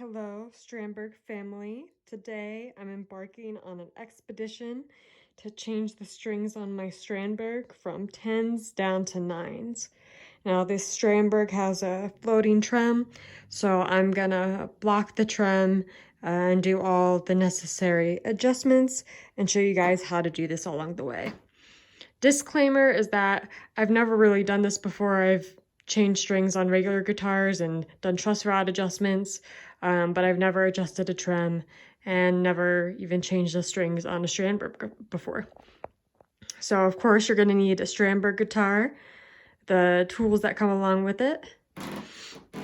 Hello, Strandberg family. Today I'm embarking on an expedition to change the strings on my Strandberg from 10s down to 9s. Now this Strandberg has a floating trem, so I'm gonna block the trem and do all the necessary adjustments and show you guys how to do this along the way. Disclaimer is that I've never really done this before. I've changed strings on regular guitars and done truss rod adjustments, but I've never adjusted a trem and never even changed the strings on a Strandberg before. So of course you're gonna need a Strandberg guitar, the tools that come along with it.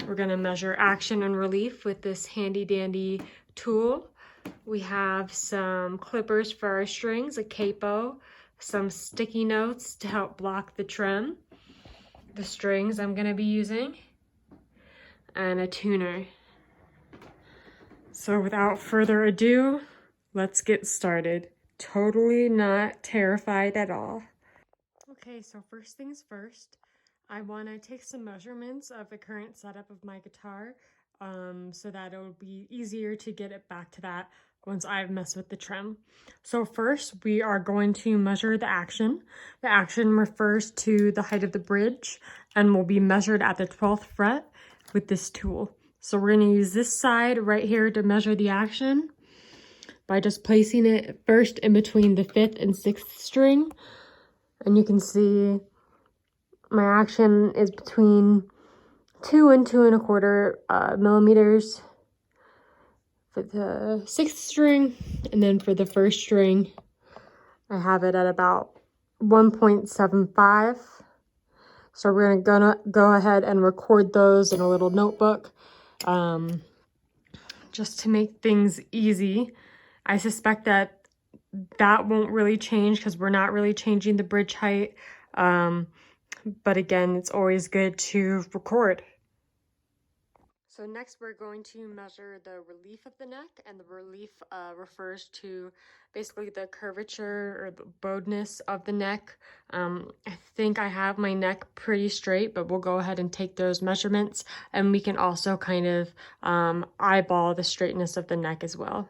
We're gonna measure action and relief with this handy dandy tool. We have some clippers for our strings, a capo, some sticky notes to help block the trem, the strings I'm gonna be using, and a tuner. So without further ado, let's get started. Totally not terrified at all. Okay, so first things first, I want to take some measurements of the current setup of my guitar so that it'll be easier to get it back to that once I've messed with the trem. So first, we are going to measure the action. The action refers to the height of the bridge and will be measured at the 12th fret with this tool. So we're going to use this side right here to measure the action by just placing it first in between the 5th and 6th string. And you can see my action is between 2 and 2 1/4 millimeters for the 6th string, and then for the 1st string I have it at about 1.75. So we're gonna go ahead and record those in a little notebook just to make things easy. I suspect that won't really change because we're not really changing the bridge height. But again, it's always good to record. So next we're going to measure the relief of the neck, and the relief refers to basically the curvature or the bowedness of the neck. I think I have my neck pretty straight, but we'll go ahead and take those measurements, and we can also kind of eyeball the straightness of the neck as well.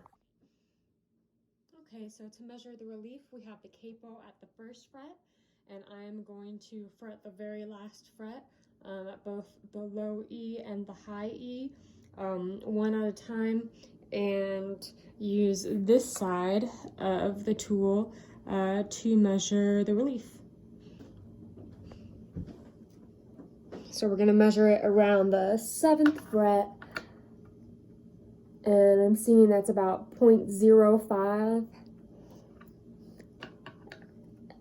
Okay, so to measure the relief, we have the capo at the 1st fret, and I'm going to fret the very last fret at both the low E and the high E, one at a time, and use this side of the tool to measure the relief. So we're going to measure it around the 7th fret, and I'm seeing that's about 0.05.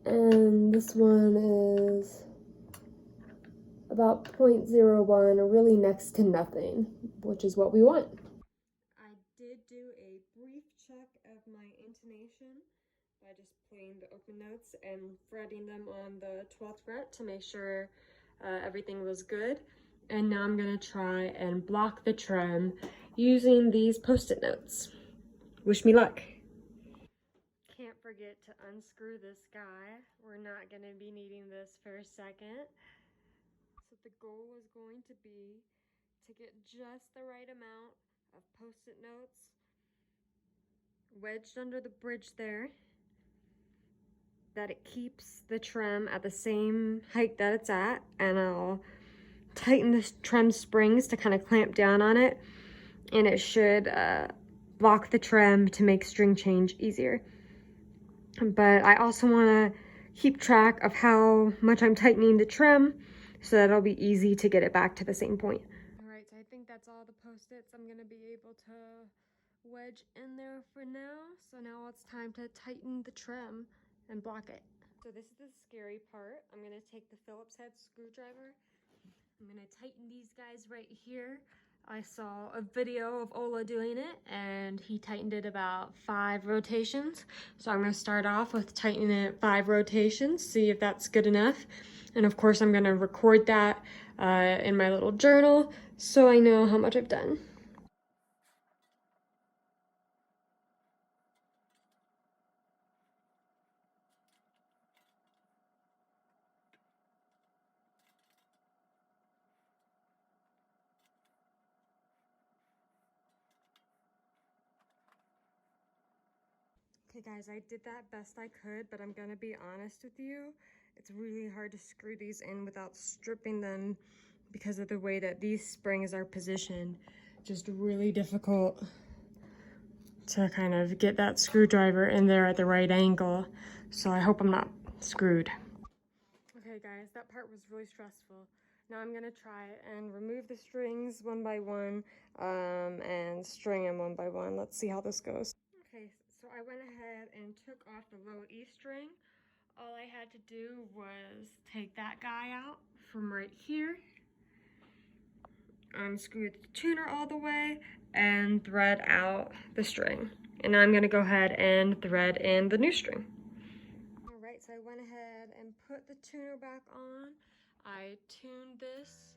And this one is about 0.01, or really next to nothing, which is what we want. I did do a brief check of my intonation by just playing the open notes and fretting them on the 12th fret to make sure everything was good. And now I'm gonna try and block the trem using these post-it notes. Wish me luck. Can't forget to unscrew this guy. We're not going to be needing this for a second. So the goal is going to be to get just the right amount of post-it notes wedged under the bridge there, that it keeps the trem at the same height that it's at, and I'll tighten the trem springs to kind of clamp down on it, and it should block the trem to make string change easier. But I also want to keep track of how much I'm tightening the trem so that it'll be easy to get it back to the same point. All right, so I think that's all the post-its I'm going to be able to wedge in there for now. So now it's time to tighten the trem and block it. So this is the scary part. I'm going to take the Phillips head screwdriver. I'm going to tighten these guys right here. I saw a video of Ola doing it, and he tightened it about 5 rotations. So I'm going to start off with tightening it 5 rotations, see if that's good enough. And of course I'm going to record that in my little journal so I know how much I've done. Okay guys, I did that best I could, but I'm gonna be honest with you. It's really hard to screw these in without stripping them because of the way that these springs are positioned. Just really difficult to kind of get that screwdriver in there at the right angle. So I hope I'm not screwed. Okay guys, that part was really stressful. Now I'm gonna try and remove the strings one by one and string them one by one. Let's see how this goes. Okay, so I went ahead and took off the low E string. All I had to do was take that guy out from right here, unscrew the tuner all the way, and thread out the string. And now I'm gonna go ahead and thread in the new string. All right, so I went ahead and put the tuner back on. I tuned this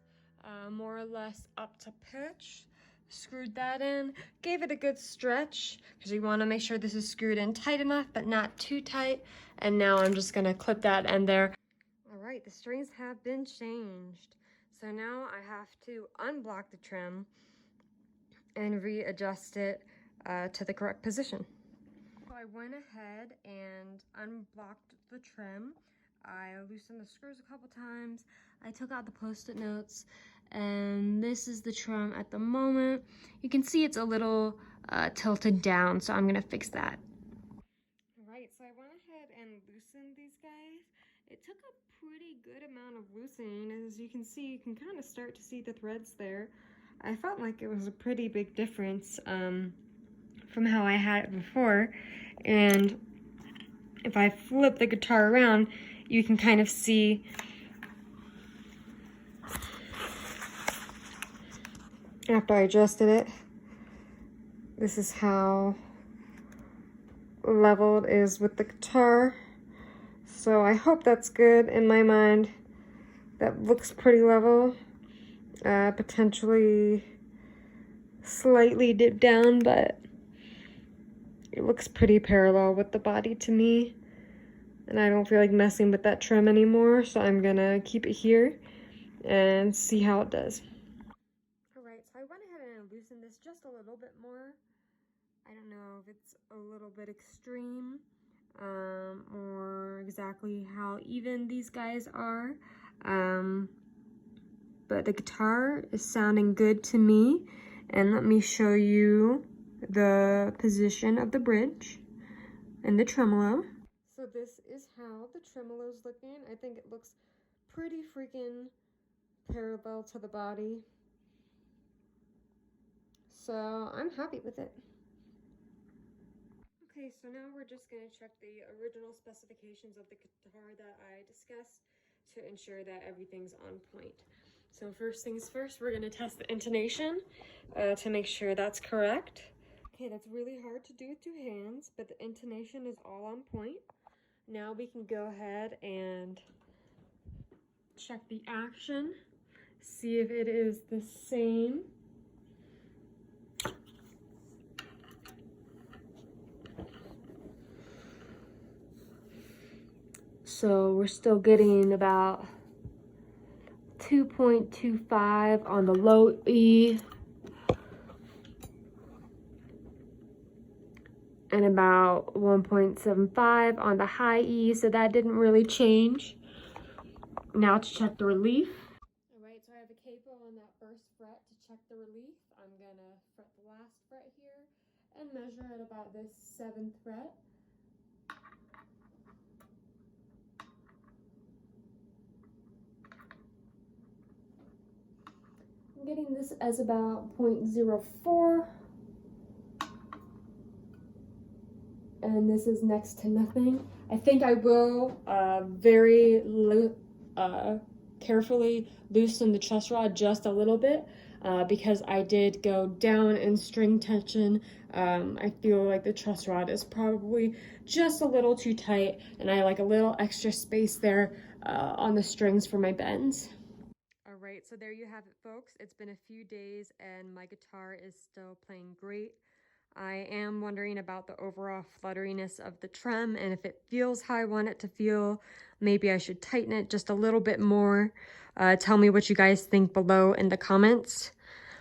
more or less up to pitch, screwed that in, gave it a good stretch because you want to make sure this is screwed in tight enough but not too tight. And now I'm just gonna clip that end there. All right, the strings have been changed. So now I have to unblock the trim and readjust it to the correct position. So I went ahead and unblocked the trim. I loosened the screws a couple times. I took out the post-it notes, and this is the trim at the moment. You can see it's a little tilted down, so I'm gonna fix that. All right, so I went ahead and loosened these guys. It took a pretty good amount of loosening. As you can see, you can kind of start to see the threads there. I felt like it was a pretty big difference from how I had it before. And if I flip the guitar around, you can kind of see after I adjusted it, this is how level it is with the guitar. So I hope that's good. In my mind, that looks pretty level. Potentially slightly dipped down, but it looks pretty parallel with the body to me. And I don't feel like messing with that trim anymore, so I'm gonna keep it here and see how it does. Alright, so I went ahead and loosened this just a little bit more. I don't know if it's a little bit extreme or exactly how even these guys are. But the guitar is sounding good to me. And let me show you the position of the bridge and the tremolo. So this is how the tremolo's looking. I think it looks pretty freaking parallel to the body. So I'm happy with it. Okay, so now we're just going to check the original specifications of the guitar that I discussed to ensure that everything's on point. So first things first, we're going to test the intonation to make sure that's correct. Okay, that's really hard to do with two hands, but the intonation is all on point. Now we can go ahead and check the action, see if it is the same. So we're still getting about 2.25 on the low E and about 1.75 on the high E, so that didn't really change. Now to check the relief. All right, so I have a capo on that first fret to check the relief. I'm gonna fret the last fret here and measure at about this 7th fret. I'm getting this as about 0.04. And this is next to nothing. I think I will very carefully loosen the truss rod just a little bit because I did go down in string tension. I feel like the truss rod is probably just a little too tight, and I like a little extra space there on the strings for my bends. All right, so there you have it, folks. It's been a few days and my guitar is still playing great. I am wondering about the overall flutteriness of the trem, and if it feels how I want it to feel, maybe I should tighten it just a little bit more. Tell me what you guys think below in the comments.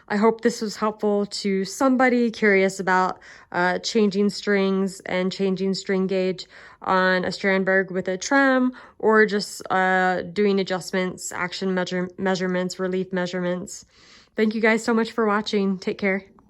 I hope this was helpful to somebody curious about changing strings and changing string gauge on a Strandberg with a trem, or just doing adjustments, action measurements, relief measurements. Thank you guys so much for watching. Take care.